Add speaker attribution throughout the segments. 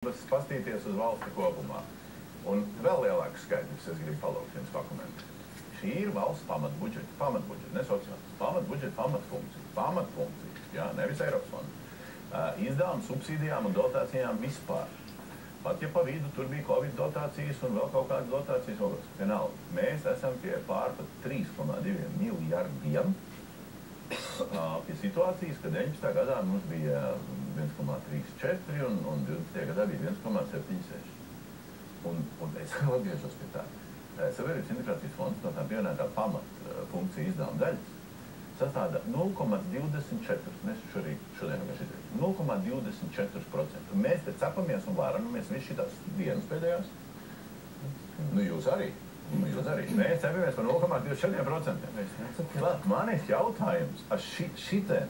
Speaker 1: Pastīties uz valsti kopumā. Un vēl lielāks skaidrs, es gribu palūgt jums pakomentēt. Šī ir valsts pamatbudžeta, ne sociāls. Pamatbudžeta, pamatfunkcija, jā, nevis Eiropas fonda. Izdevumi subsīdijām un dotācijām vispār. Pat ja pa vidu tur bija Covid dotācijas un vēl kaut kādas dotācijas, vienalga. Mēs esam pie pārpat 3,2 miljardiem pie situācijas, ka 19. gadā mums bija 1,34 un 20. gadā bija 1,76. Un es atgriežos pie tā. Sabiedrības integrācijas fonds no tā pievienotā pamatfunkcija izdevuma daļas sastāda 0,24, mēs šodien vienkārši izdarījām, 0,24%. Mēs te cepamies un vāranamies visu šitās dienas pēdējās. Jūs arī. Mēs cepamies par 0,24%. Manis jautājums, šitien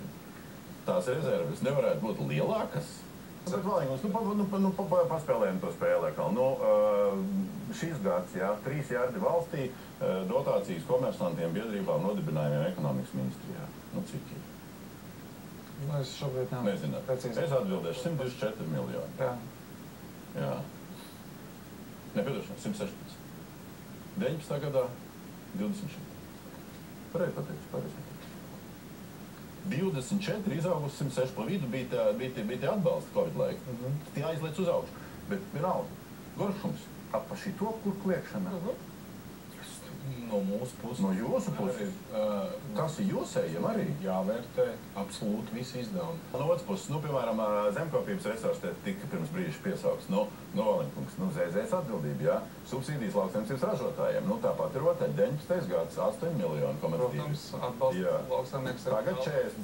Speaker 1: tās rezerves nevarētu būt lielākas? Bet, Vālīgums, paspēlējam to spēli atkal. Šis gads, 3 jardi valstī, dotācijas komersantiem, biedrībām, nodibinājumiem ekonomikas ministrijā. Cik ir?
Speaker 2: Es šobrīd
Speaker 1: nezināt. Es atbildēšu 124 miljoni. Jā. Nepiedošanās, 116. 19. gadā 26. Pareizi pateicu. 24 izaugus 106 pa vidu bija atbalsta Covid laika. Tie aizliec uz augšu. Bet vienalga, goršums pa šito kur kliekšana.
Speaker 2: No mūsu puses.
Speaker 1: No jūsu puses? Tas ir jūsējiem arī?
Speaker 2: Jāvērtē absolūti visi izdevumi.
Speaker 1: No otras puses, piemēram, zemkopības resursi tika pirms brīža piesauks. Vālīgums, ZZS atbildība, jā. Subsīdijas lauksaimniecības ražotājiem. Tāpat ir rotaļ 19. gads, 8 miljoni komerciāli.
Speaker 2: Protams, atbalsta lauksaimnieks.
Speaker 1: Tagad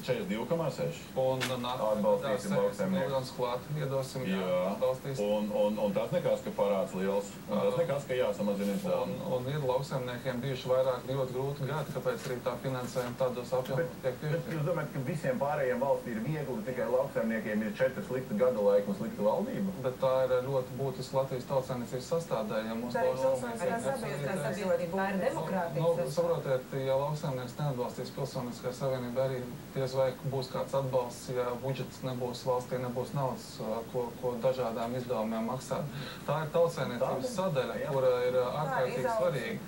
Speaker 1: 42,6.
Speaker 2: Un atbalstīsim 6 miljonus klāt, iedosim, atbalstīsim.
Speaker 1: Un tas nekas, ka parāds liels, un tas nekas, ka jāsamazina izdevumi.
Speaker 2: Un ir lauksaimniekiem bijuši vairāk ļoti grūti gadi, kāpēc arī tā finansējuma tādos apjomos tiek piešķirta.
Speaker 1: Bet jūs domājat, ka visiem pārējiem valstī ir viegli, tikai lauksaimniekiem ir 4 slikta gada laika un slikta valdība?
Speaker 2: Bet tā ir ļoti būtiska Latvijas tautsājumniecības sastāvdaļa.
Speaker 3: Tā ir demokrātija.
Speaker 2: Saprotiet, ja lauksaimnieks neatbalstīs Pilsoniskā savienība, arī diez vai būs kāds atbalsts, ja budžets nebūs, valstī nebūs naudas, ko dažādām izdevumiem maksāt. Tā ir tautsājumniecības sadaļa, kura ir ārkārtīgi svarīga.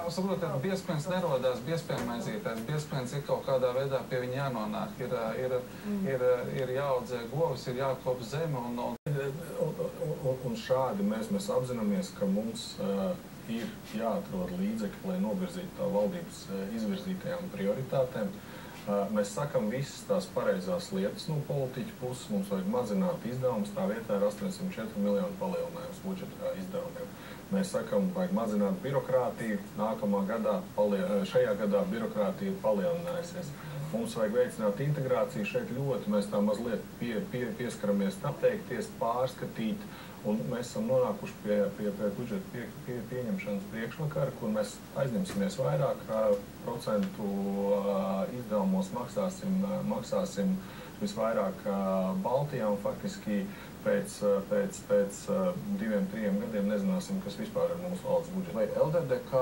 Speaker 2: Saprotiet, biespiens nerodās biespienmaizītājs, biespiens ir kaut kādā veidā pie viņa jānonāk. Ir jāaudzē govis, ir jākop zeme
Speaker 4: un šādi mēs apzināmies, ka mums ir jāatrod līdzekļi, lai novirzītu tā valdības izvirzītajām prioritātēm. Mēs sakam visas tās pareizās lietas no politiķu puses, mums vajag mazināt izdevumus, tā vietā ir 804 miljonu palielinājums budžeta izdevumiem. Mēs sakam, vajag mazināt birokrātiju, šajā gadā birokrātija ir palielinājusies. Mums vajag veicināt integrāciju šeit ļoti, mēs tā mazliet pieskaramies, atteikties, pārskatīt, un mēs esam nonākuši pie budžeta pieņemšanas priekšvakara, kur mēs aizņemsimies vairāk procentu izdevumos, maksāsim visvairāk Baltijā, un faktiski pēc 2-3 gadiem nezināsim, kas vispār ir mūsu valsts budžets.
Speaker 1: Vai LDDK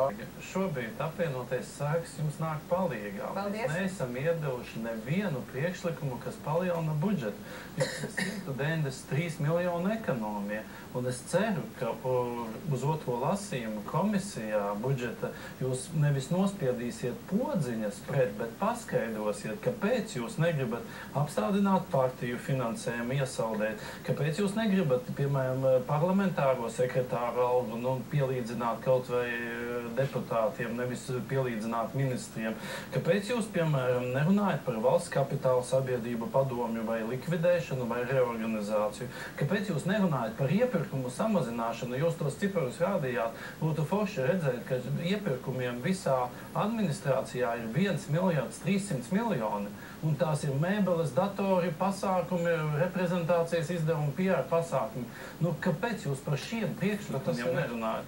Speaker 5: šobrīd apvienotais Saeims jums nāk palīgā? Mēs neesam iedevuši nevienu priekšlikumu, kas palielina budžetu. Jūs 193 miljonu ekonomija. Un es ceru, ka uz otro lasījumu komisijā budžeta jūs nevis nospiedīsiet podziņas pret, bet paskaidrosiet, kāpēc jūs negribat apstādināt partiju finansējumu, iesaldēt, kāpēc jūs negribat, piemēram, parlamentāro sekretāru algu pielīdzināt kaut vai deputātiem, nevis pielīdzināt ministriem. Kāpēc jūs, piemēram, nerunājat par valsts kapitāla sabiedrību padomju vai likvidēšanu vai reorganizāciju? Kāpēc jūs nerunājat par iepirkumu samazināšanu? Jūs tos ciparus rādījāt. Būtu forši redzēt, ka iepirkumiem visā administrācijā ir 1,3 miljoni. Un tās ir mēbeles, datori, pasākumi, reprezentācijas izdevumi, PR pasākumi. Kāpēc jūs par šiem priekšlikumiem nerunājat?